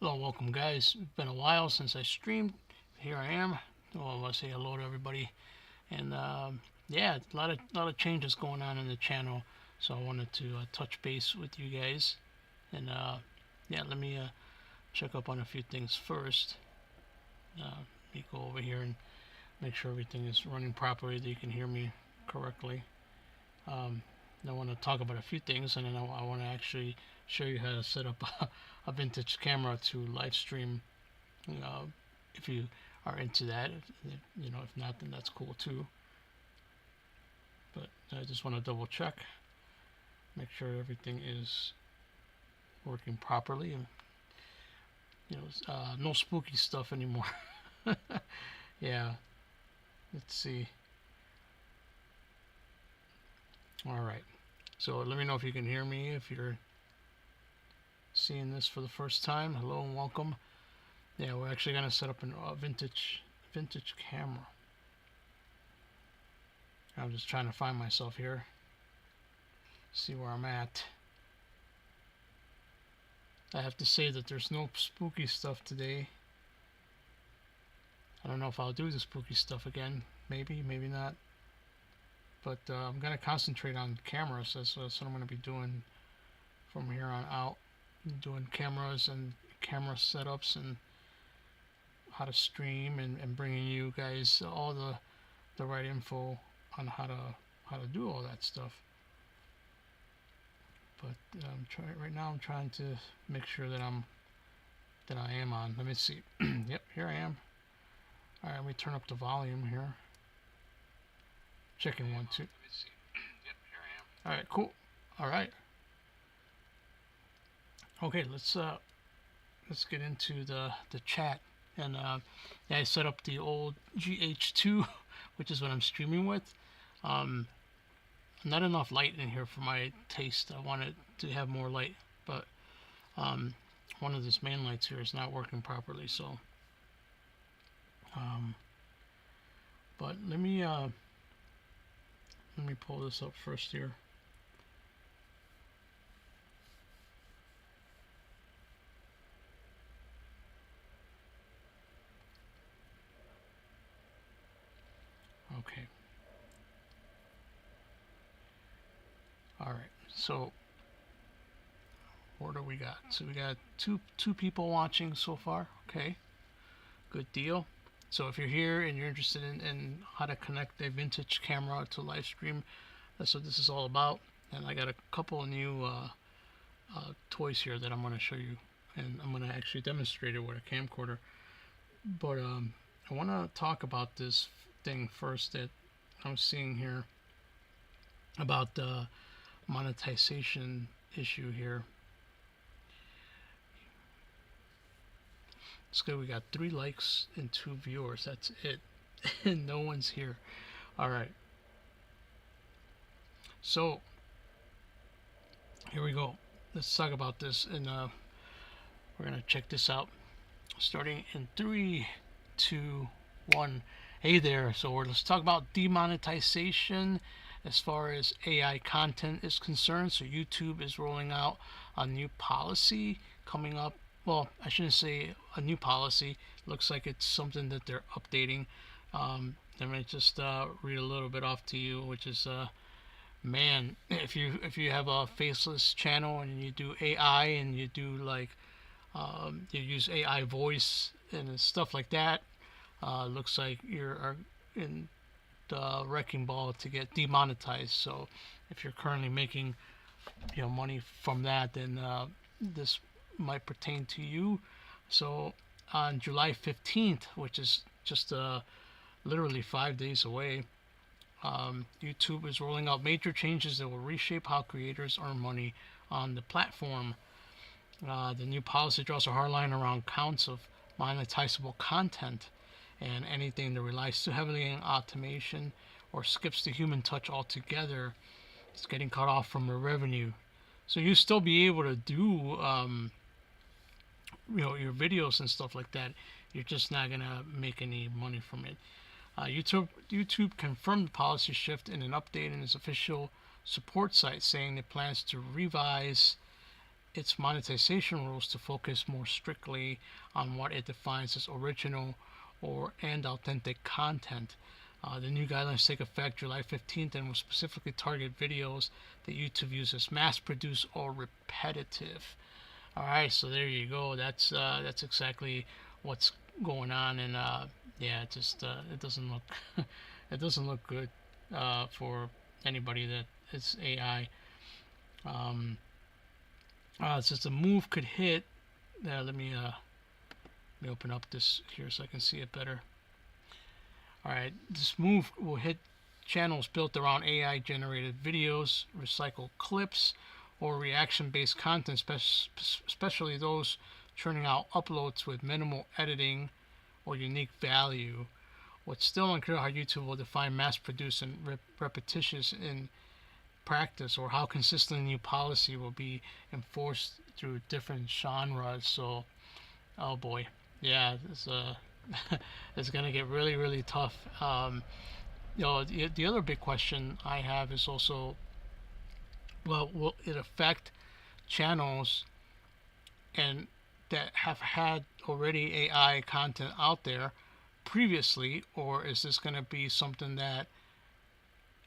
Hello, welcome guys. It's been a while since I streamed. Here I am. Well, I want to say hello to everybody. And yeah, a lot of changes going on in the channel. So I wanted to touch base with you guys. And yeah, let me check up on a few things first. Let me go over here and make sure everything is running properly, that you can hear me correctly. I want to talk about a few things, and then I want to actually show you how to set up a vintage camera to live stream. If you are into that, if not, then that's cool too. But I just want to double check, make sure everything is working properly, and no spooky stuff anymore. Yeah, let's see. All right. So let me know if you can hear me, if you're seeing this for the first time. Hello and welcome. Yeah, we're actually gonna set up a vintage camera. I'm just trying to find myself here, see where I'm at. I have to say that there's no spooky stuff today. I don't know if I'll do the spooky stuff again. Maybe, maybe not. But I'm gonna concentrate on cameras. That's what I'm gonna be doing from here on out. Doing cameras and camera setups and how to stream, and bringing you guys all the right info on how to do all that stuff. But right now I'm trying to make sure that I am on. Let me see. Yep, here I am. All right, let me turn up the volume here. Checking 1 2. Yep, here I am. All right, cool. All right. Okay, let's get into the chat. And yeah, I set up the old GH2, which is what I'm streaming with. Not enough light in here for my taste. I wanted to have more light, but one of this main lights here is not working properly. So, but let me pull this up first here. Okay. All right. So what do we got? So we got two people watching so far. Okay. Good deal. So if you're here and you're interested in how to connect a vintage camera to live stream, that's what this is all about. And I got a couple of new toys here that I'm going to show you, and I'm going to actually demonstrate it with a camcorder. But I want to talk about this thing first that I'm seeing here about the monetization issue here. It's good. We got 3 likes and 2 viewers. That's it. And no one's here. All right. So here we go. Let's talk about this, and we're gonna check this out. Starting in 3, 2, 1. Hey there. So let's talk about demonetization as far as AI content is concerned. So YouTube is rolling out a new policy coming up. Well, I shouldn't say a new policy. Looks like it's something that they're updating. Let me just read a little bit off to you, which is man, if you have a faceless channel and you do AI and you do like you use AI voice and stuff like that, looks like you're in the wrecking ball to get demonetized. So if you're currently making money from that, then this might pertain to you. So on July 15th, which is just literally 5 days away, YouTube is rolling out major changes that will reshape how creators earn money on the platform. The new policy draws a hard line around counts of monetizable content, and anything that relies too heavily on automation or skips the human touch altogether is getting cut off from the revenue. So you still be able to do your videos and stuff like that. You're just not gonna make any money from it. YouTube confirmed the policy shift in an update in its official support site, saying it plans to revise its monetization rules to focus more strictly on what it defines as original and authentic content. The new guidelines take effect July 15th and will specifically target videos that YouTube views as mass-produced or repetitive. All right, so there you go. That's exactly what's going on, and yeah, it just it doesn't look it doesn't look good for anybody that is AI. Since the move could hit, let me open up this here so I can see it better. Alright, this move will hit channels built around AI generated videos, recycled clips, or reaction based content, especially those churning out uploads with minimal editing or unique value. What's still unclear how YouTube will define mass produced and repetitious in practice, or how consistent the new policy will be enforced through different genres. So, oh boy, yeah, it's gonna get really, really tough. The other big question I have is also, well, will it affect channels and that have had already AI content out there previously, or is this going to be something that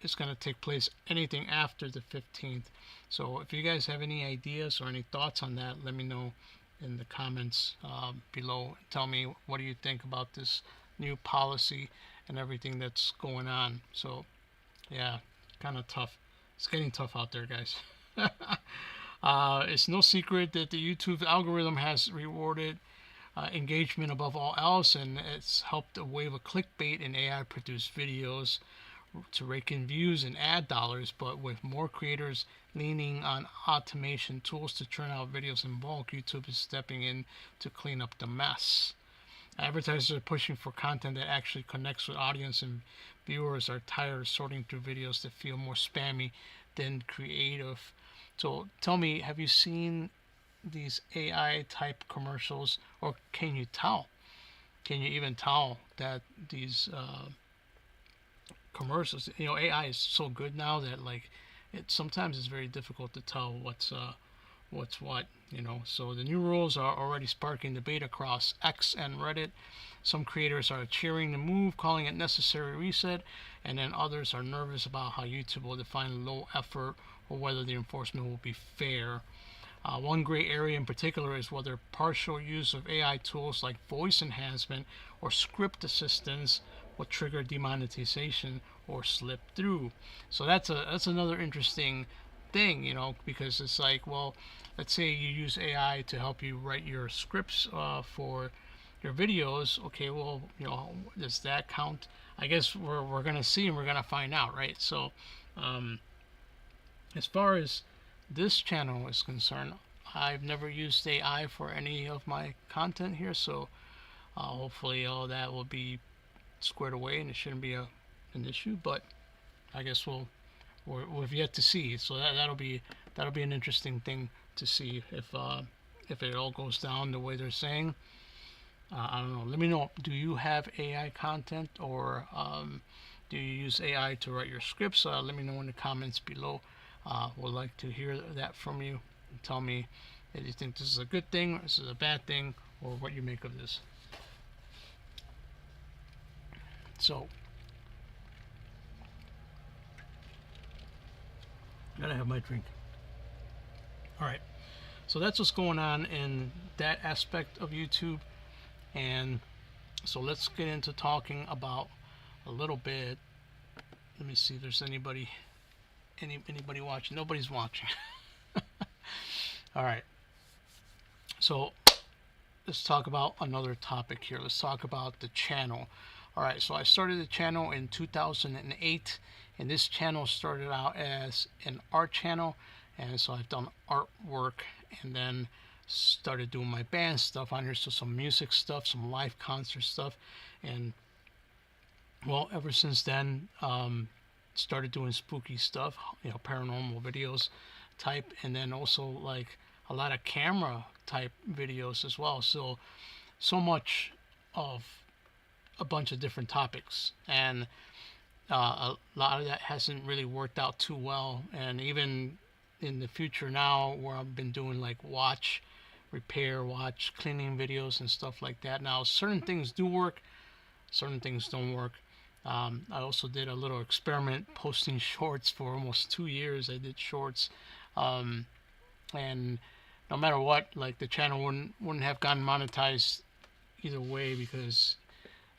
is going to take place anything after the 15th? So if you guys have any ideas or any thoughts on that, let me know in the comments below. Tell me, what do you think about this new policy and everything that's going on? So yeah, kind of tough. It's getting tough out there, guys. It's no secret that the YouTube algorithm has rewarded engagement above all else, and it's helped a wave of clickbait in AI produced videos to rake in views and ad dollars. But with more creators leaning on automation tools to churn out videos in bulk, YouTube is stepping in to clean up the mess. Advertisers are pushing for content that actually connects with audience, and viewers are tired of sorting through videos that feel more spammy than creative. So tell me, have you seen these AI type commercials, or can you tell? Can you even tell that these commercials, AI is so good now that like it sometimes it's very difficult to tell what's what, So the new rules are already sparking debate across X and Reddit. Some creators are cheering the move, calling it necessary reset, and then others are nervous about how YouTube will define low effort or whether the enforcement will be fair. One gray area in particular is whether partial use of AI tools like voice enhancement or script assistance will trigger demonetization or slip through. So that's another interesting thing, because it's like, well, let's say you use AI to help you write your scripts for your videos. Okay, well, does that count? I guess we're gonna see and we're gonna find out, right? So as far as this channel is concerned, I've never used AI for any of my content here, so hopefully all that will be squared away and it shouldn't be an issue. But I guess we've yet to see. So that'll be an interesting thing to see if it all goes down the way they're saying. I don't know. Let me know. Do you have AI content, or do you use AI to write your scripts? Let me know in the comments below. Would like to hear that from you. Tell me if you think this is a good thing, or this is a bad thing, or what you make of this. So, gotta have my drink. All right. So that's what's going on in that aspect of YouTube. And so let's get into talking about a little bit. Let me see if there's anybody watching. Nobody's watching. All right. So let's talk about another topic here. Let's talk about the channel. All right. So I started the channel in 2008, and this channel started out as an art channel, and so I've done artwork, and then started doing my band stuff on here, so some music stuff, some live concert stuff, and well, ever since then, started doing spooky stuff, paranormal videos type, and then also like a lot of camera type videos as well. So much of a bunch of different topics, and a lot of that hasn't really worked out too well, and even in the future now, where I've been doing like watch repair, watch cleaning videos and stuff like that. Now certain things do work, certain things don't work. I also did a little experiment posting shorts for almost 2 years. I did shorts, and no matter what, like the channel wouldn't have gotten monetized either way, because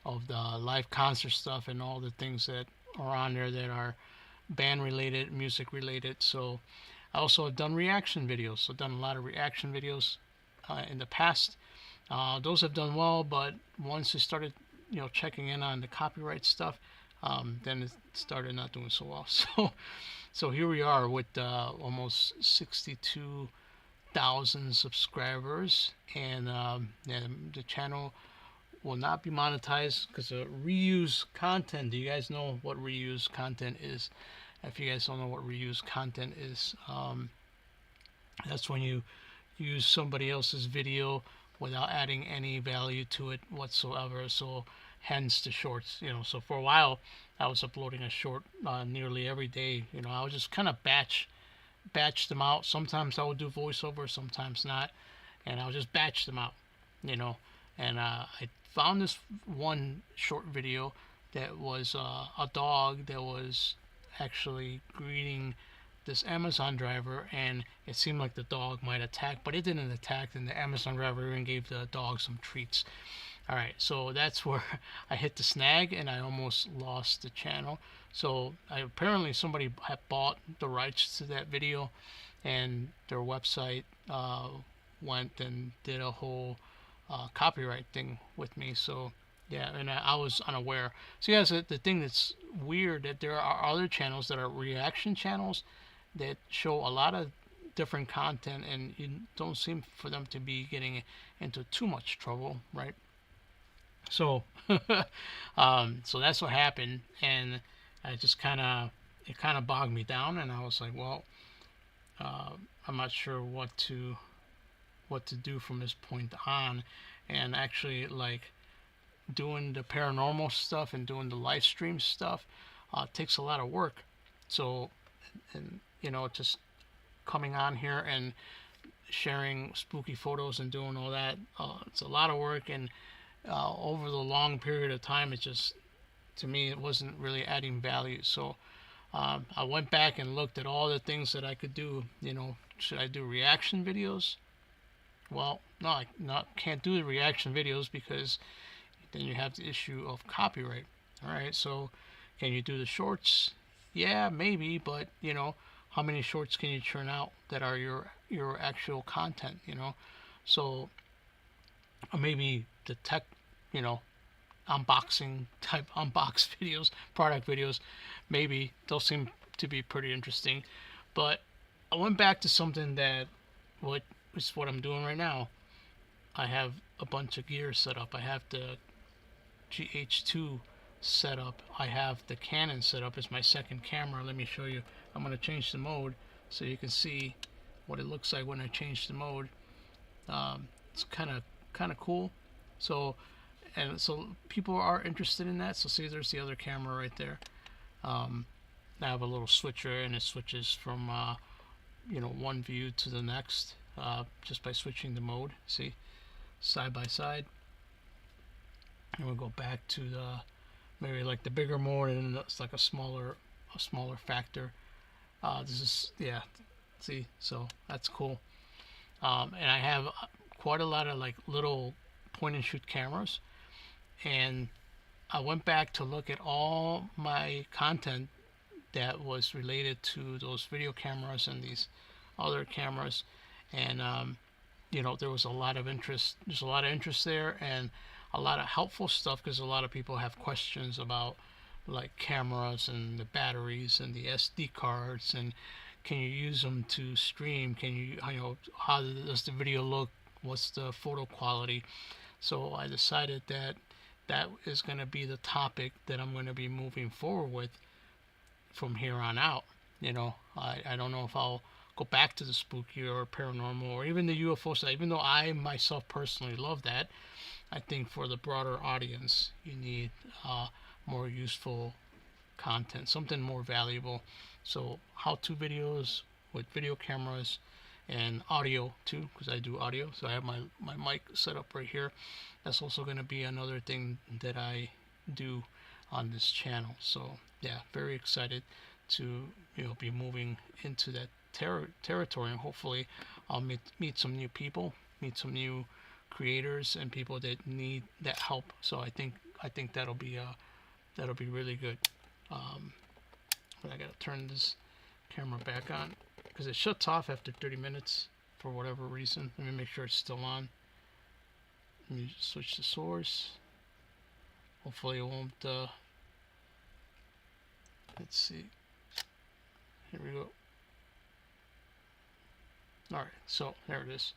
of the live concert stuff and all the things that are on there that are band related, music related. So I also have done reaction videos. So I've done a lot of reaction videos in the past. Those have done well, but once I started, checking in on the copyright stuff, then it started not doing so well. So here we are with almost 62,000 subscribers, and the channel will not be monetized because of reuse content. Do you guys know what reuse content is? If you guys don't know what reuse content is, that's when you use somebody else's video without adding any value to it whatsoever. So hence the shorts. So for a while I was uploading a short nearly every day. I would just kind of batch them out. Sometimes I would do voiceover, sometimes not, and I'll just batch them out. And I found this one short video that was a dog that was actually greeting this Amazon driver, and it seemed like the dog might attack, but it didn't attack, and the Amazon driver even gave the dog some treats. Alright, so that's where I hit the snag, and I almost lost the channel. So apparently somebody had bought the rights to that video, and their website went and did a whole copyright thing with me. So yeah, and I was unaware. So yeah, so the thing that's weird, that there are other channels that are reaction channels that show a lot of different content, and you don't seem for them to be getting into too much trouble, right? So so that's what happened, and I just kind of bogged me down, and I was like, well, I'm not sure what to do from this point on. And actually, like, doing the paranormal stuff and doing the live stream stuff takes a lot of work. So, and just coming on here and sharing spooky photos and doing all that, it's a lot of work, and over the long period of time, it just, to me, it wasn't really adding value. So I went back and looked at all the things that I could do. Should I do reaction videos? Well, no, I can't do the reaction videos, because then you have the issue of copyright. Alright, so can you do the shorts? Yeah, maybe, but how many shorts can you churn out that are your actual content? So maybe the tech, unboxing type unbox videos, product videos, maybe those seem to be pretty interesting. But I went back to something that is what I'm doing right now. I have a bunch of gear set up. I have the GH2 set up. I have the Canon set up as my second camera. Let me show you. I'm going to change the mode so you can see what it looks like when I change the mode. It's kind of cool. So people are interested in that. So see, there's the other camera right there. I have a little switcher, and it switches from one view to the next just by switching the mode. See, side by side. And we'll go back to the maybe like the bigger mode, and it's like a smaller factor. This is, yeah, see, so that's cool. And I have quite a lot of like little point and shoot cameras, and I went back to look at all my content that was related to those video cameras and these other cameras, and there was a lot of interest. There's a lot of interest there, and a lot of helpful stuff, because a lot of people have questions about like cameras and the batteries and the SD cards, and can you use them to stream? Can you, how does the video look? What's the photo quality? So I decided that is going to be the topic that I'm going to be moving forward with from here on out. I don't know if I'll go back to the spooky or paranormal or even the UFO side, even though I myself personally love that. I think for the broader audience, you need more useful content, something more valuable. So how-to videos with video cameras and audio too, because I do audio. So I have my mic set up right here. That's also going to be another thing that I do on this channel. So yeah, very excited to be moving into that territory, and hopefully I'll meet some new people, meet some new creators and people that need that help. So I think that'll be really good. But I gotta turn this camera back on because it shuts off after 30 minutes for whatever reason. Let me make sure it's still on. Let me switch the source. Hopefully it won't. Let's see. Here we go. Alright, so there it is.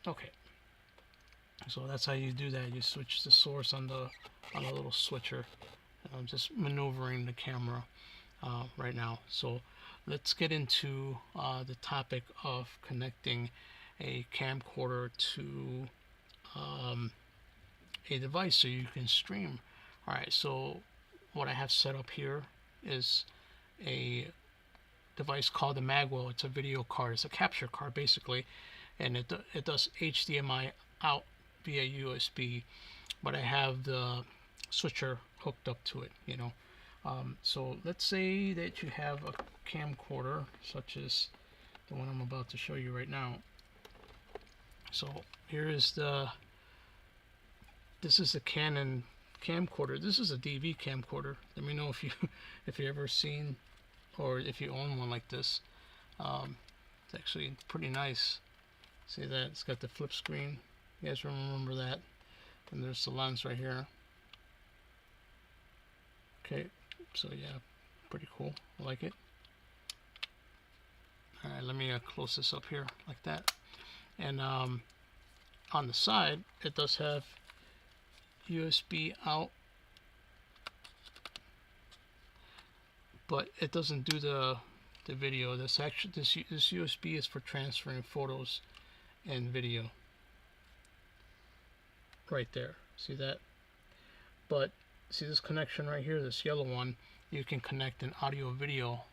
Okay. So that's how you do that. You switch the source on the little switcher. I'm just maneuvering the camera right now. So let's get into the topic of connecting a camcorder to a device so you can stream. Alright, so what I have set up here is a device called the Magwell. It's a video card. It's a capture card basically, and it does HDMI out via USB, but I have the switcher hooked up to it, so let's say that you have a camcorder such as the one I'm about to show you right now. So here is this is a Canon camcorder. This is a DV camcorder. Let me know if you ever seen or if you own one like this. It's actually pretty nice. See that? It's got the flip screen. You guys remember that? And there's the lens right here. Okay, so yeah, pretty cool. I like it. Alright, let me close this up here like that. And on the side, it does have USB out, but it doesn't do the video. This USB is for transferring photos and video. Right there, see that? But see this connection right here, this yellow one, you can connect an audio video.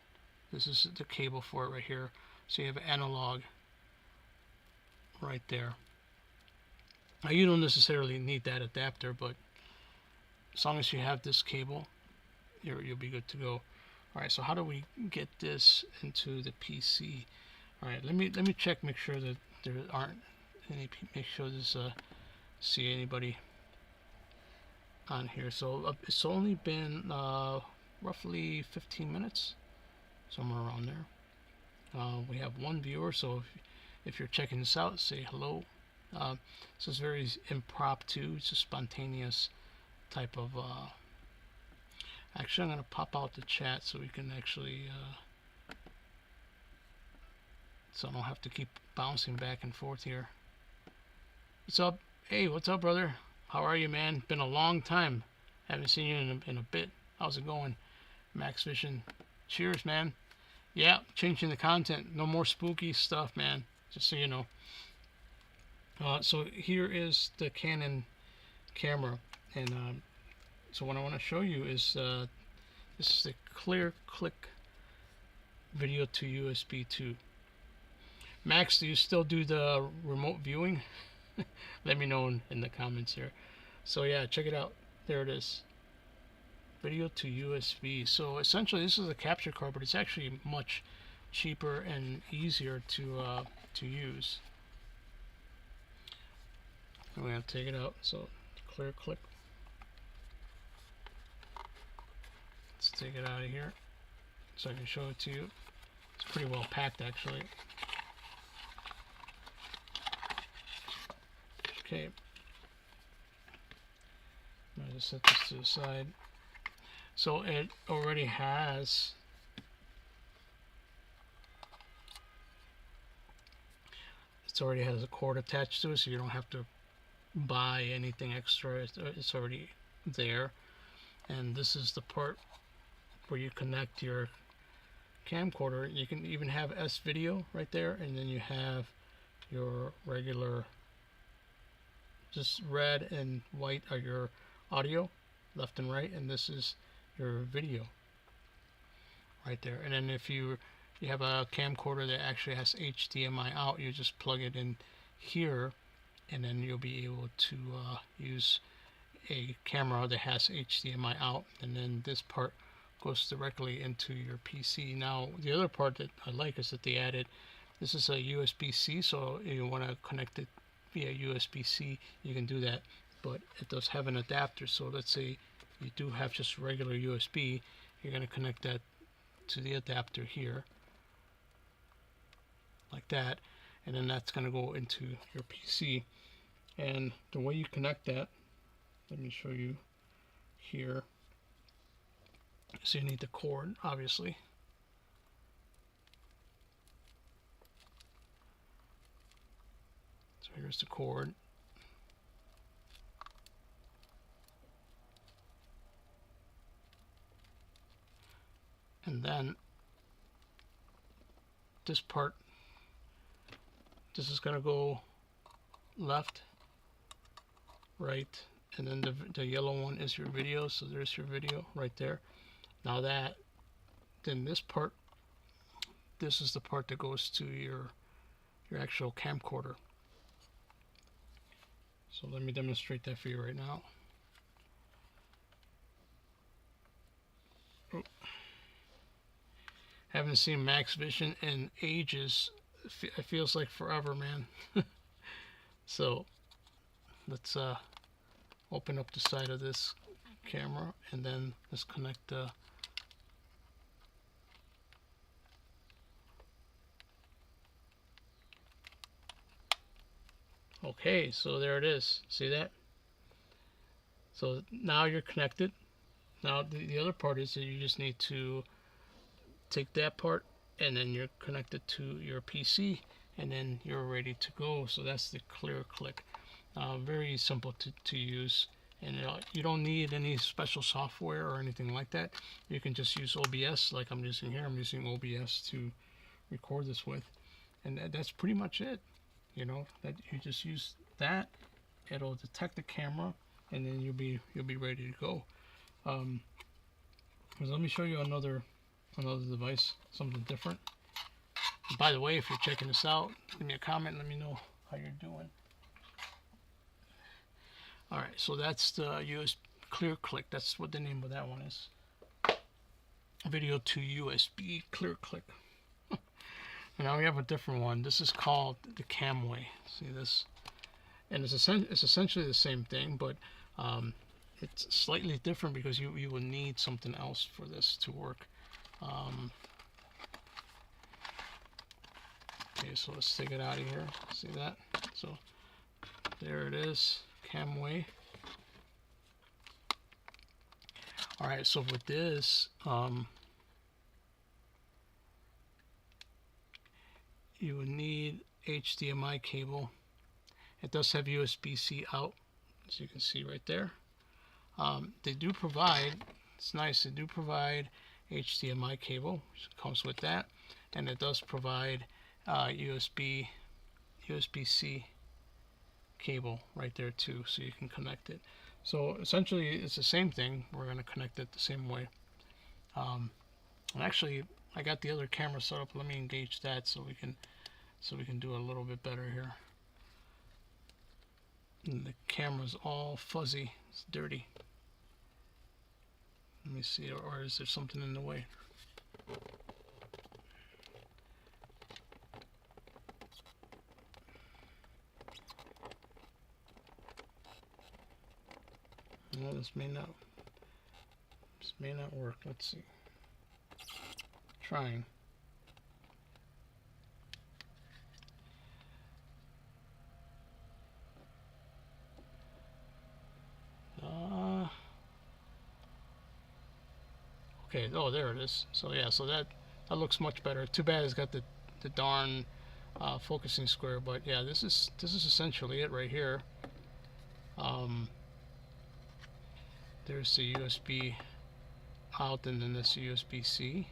This is the cable for it right here. So you have analog right there. Now you don't necessarily need that adapter, but as long as you have this cable, you'll be good to go. Alright, so how do we get this into the PC? Alright, let me check, make sure that there aren't any, make sure there's see anybody on here. So it's only been roughly 15 minutes, somewhere around there. We have one viewer, so if you're checking this out, say hello. So it's very impromptu, it's a spontaneous type of actually I'm going to pop out the chat so we can actually so I don't have to keep bouncing back and forth here. What's up? Hey, what's up, brother? How are you, man? Been a long time. Haven't seen you in a bit. How's it going? Max Vision. Cheers, man. Yeah, changing the content. No more spooky stuff, man. Just so you know. So here is the Canon camera, and so what I want to show you is this is the Clear Click video to USB 2. Max, do you still do the remote viewing? Let me know in the comments here. So yeah, check it out. There it is. Video to USB. So essentially this is a capture card, but it's actually much cheaper and easier to use. I'm going to take it out. So Clear Click. Let's take it out of here so I can show it to you. It's pretty well packed actually. Okay. I'll just set this to the side. So it already has a cord attached to it, so you don't have to buy anything extra. It's already there. And this is the part where you connect your camcorder. You can even have S video right there, and then you have your regular, just red and white are your audio, left and right, and this is your video. right there. And then if you have a camcorder that actually has HDMI out, you just plug it in here, and then you'll be able to use a camera that has HDMI out, and then this part goes directly into your PC. Now the other part that I like is that they added, this is a USB-C, so if you want to connect it via USB-C, you can do that, but it does have an adapter. So let's say you do have just regular USB, you're going to connect that to the adapter here like that, and then that's going to go into your PC. And the way you connect that, let me show you here. So you need the cord, obviously. So here's the cord. And then this part, this is going to go left, right, and then the yellow one is your video. So there's your video right there. Now then this part, this is the part that goes to your actual camcorder. So let me demonstrate that for you right now. Oh. Haven't seen Max Vision in ages. It feels like forever, man. So let's open up the side of this camera, and then let's connect the okay, so there it is. See that? So now you're connected. Now the other part is that you just need to take that part, and then you're connected to your PC, and then you're ready to go. So that's the clear click. Very simple to use, and you don't need any special software or anything like that. You can just use OBS like I'm using here. I'm using OBS to record this with, and that's pretty much it. You know, that you just use that, it'll detect the camera, and then you'll be ready to go. Let me show you another device, something different. And by the way, if you're checking this out, give me a comment, let me know how you're doing. Alright, so that's the USB clear click. That's what the name of that one is. Video to USB clear click. And now we have a different one. This is called the Camway. See this? And it's essentially the same thing, but it's slightly different because you will need something else for this to work. Okay, so let's take it out of here. See that? So there it is, Camway. Alright, so with this, you would need HDMI cable. It does have USB-C out, as you can see right there. They do provide, it's nice, they do provide HDMI cable, which comes with that, and it does provide USB-C cable right there too, so you can connect it. So essentially it's the same thing. We're going to connect it the same way. And actually I got the other camera set up. Let me engage that so we can do a little bit better here. And the camera's all fuzzy, it's dirty. Let me see, or is there something in the way? No, this may not work. Let's see. Trying. Okay, oh, there it is. So yeah, so that looks much better. Too bad it's got the darn focusing square, but yeah, this is essentially it right here. There's the USB out, and then this USB-C.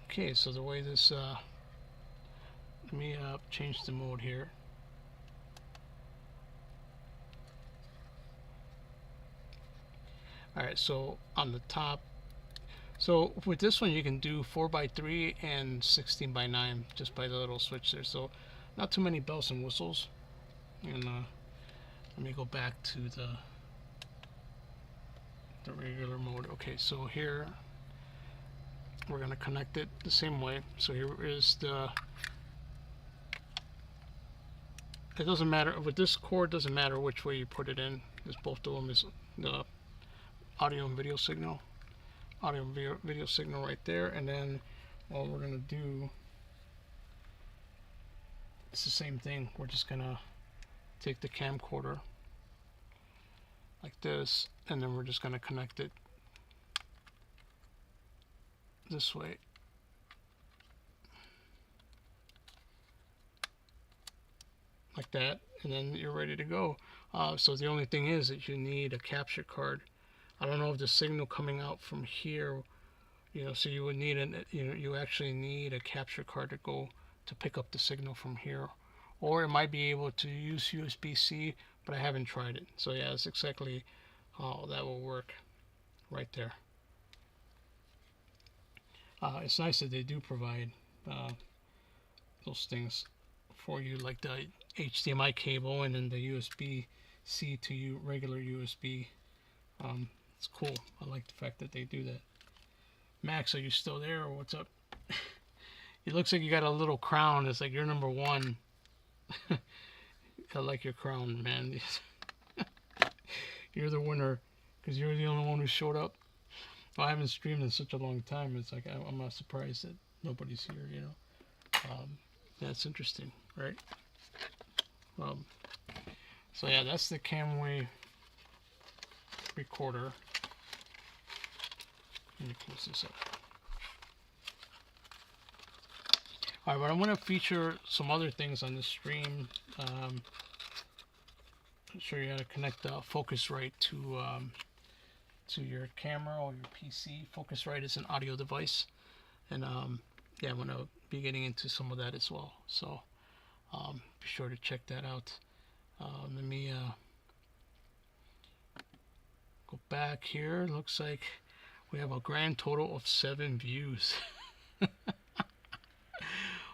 Okay, so the way this let me change the mode here. Alright, so on the top, so with this one you can do 4x3 and 16x9 just by the little switch there. So not too many bells and whistles. And let me go back to the regular mode. Okay, so here we're going to connect it the same way. So here is the, it doesn't matter with this cord, doesn't matter which way you put it in, because both of them is the audio and video signal. Audio and video signal right there. And then all we're going to do, it's the same thing. We're just going to take the camcorder like this, and then we're just going to connect it this way. Like that, and then you're ready to go. So the only thing is that you need a capture card. I don't know if the signal coming out from here, so you would need you actually need a capture card to go to pick up the signal from here, or it might be able to use USB-C, but I haven't tried it. So yeah, that's exactly how that will work right there. It's nice that they do provide those things for you, like the HDMI cable and then the USB-C to regular USB. It's cool. I like the fact that they do that. Max, are you still there, or what's up? It looks like you got a little crown. It's like you're number one. I like your crown, man. You're the winner because you're the only one who showed up. Well, I haven't streamed in such a long time. It's like I'm not surprised that nobody's here. That's interesting, right? So yeah, that's the Camway recorder. Let me close this up. Alright, but I'm going to feature some other things on this stream. I'll show you how to connect the Focusrite to your camera or your PC. Focusrite is an audio device, and yeah, I'm going to be getting into some of that as well. So be sure to check that out. Let me go back here. Looks like we have a grand total of 7 views.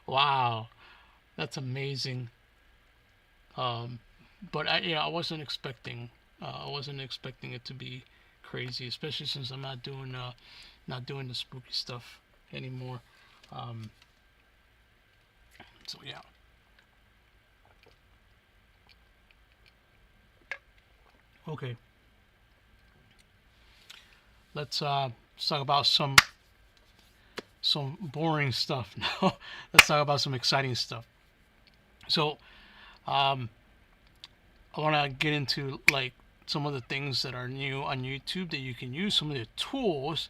Wow, that's amazing. But I wasn't expecting it to be crazy, especially since I'm not doing the spooky stuff anymore. So yeah. Okay. Let's talk about some boring stuff now. Let's talk about some exciting stuff. So, I want to get into like some of the things that are new on YouTube that you can use, some of the tools,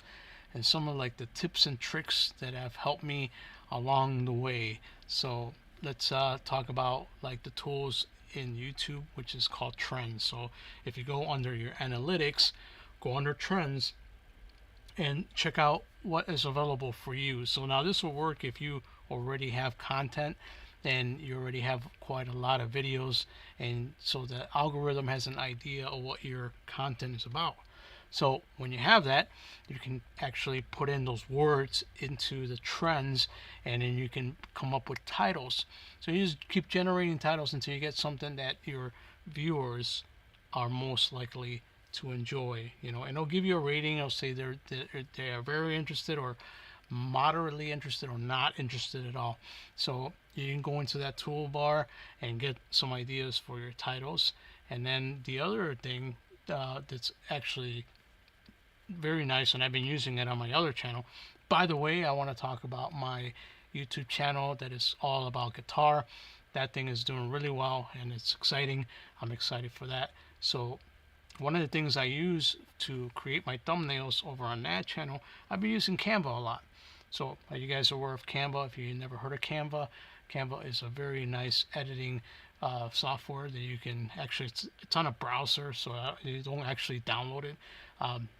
and some of like the tips and tricks that have helped me along the way. So let's talk about like the tools in YouTube, which is called trends. So if you go under your analytics, go under trends and check out what is available for you. So now this will work if you already have content and you already have quite a lot of videos, and so the algorithm has an idea of what your content is about. So when you have that, you can actually put in those words into the trends, and then you can come up with titles. So you just keep generating titles until you get something that your viewers are most likely to enjoy, and it'll give you a rating. It'll say they are very interested, or moderately interested, or not interested at all. So you can go into that toolbar and get some ideas for your titles. And then the other thing that's actually very nice, and I've been using it on my other channel. By the way, I want to talk about my YouTube channel that is all about guitar. That thing is doing really well, and it's exciting. I'm excited for that. So one of the things I use to create my thumbnails over on that channel, I've been using Canva a lot. So are you guys aware of Canva? If you've never heard of Canva, Canva is a very nice editing software that you can actually, it's on a browser, so you don't actually download it,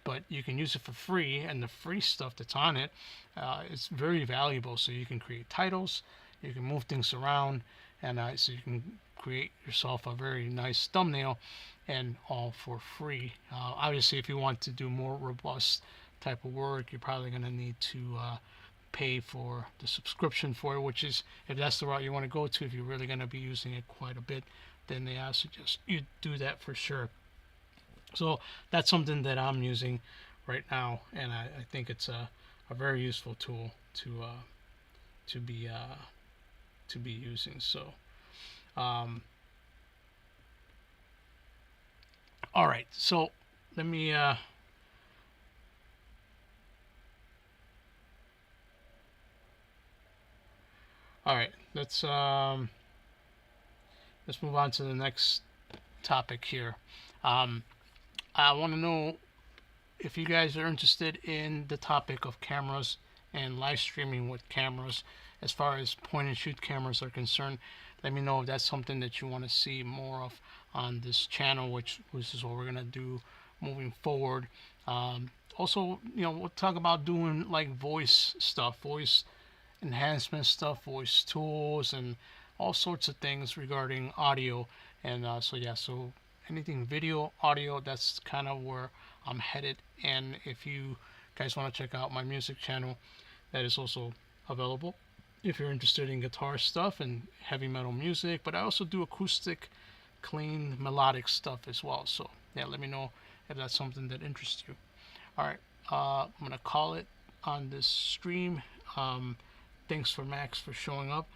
but you can use it for free, and the free stuff that's on it is very valuable. So you can create titles, you can move things around, and so you can create yourself a very nice thumbnail, and all for free. Obviously, if you want to do more robust type of work, you're probably going to need to pay for the subscription for it, which is, if that's the route you want to go to, if you're really going to be using it quite a bit, then I suggest you do that for sure. So that's something that I'm using right now, and I think it's a very useful tool to be using. So all right, so let me all right, let's move on to the next topic here. I want to know if you guys are interested in the topic of cameras and live streaming with cameras. As far as point and shoot cameras are concerned, let me know if that's something that you want to see more of on this channel, which is what we're gonna do moving forward. Also, we'll talk about doing like voice stuff, voice enhancement stuff, voice tools, and all sorts of things regarding audio. And so anything video, audio, that's kind of where I'm headed. And if you guys want to check out my music channel, that is also available if you're interested in guitar stuff and heavy metal music. But I also do acoustic, clean, melodic stuff as well. So yeah, let me know if that's something that interests you. All right, I'm gonna call it on this stream. Thanks for Max for showing up.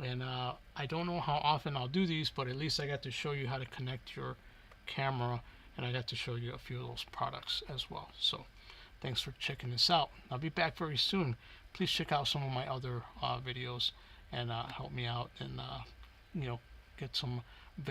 And I don't know how often I'll do these, but at least I got to show you how to connect your camera, and I got to show you a few of those products as well. So thanks for checking this out. I'll be back very soon. Please check out some of my other videos and help me out and get some value.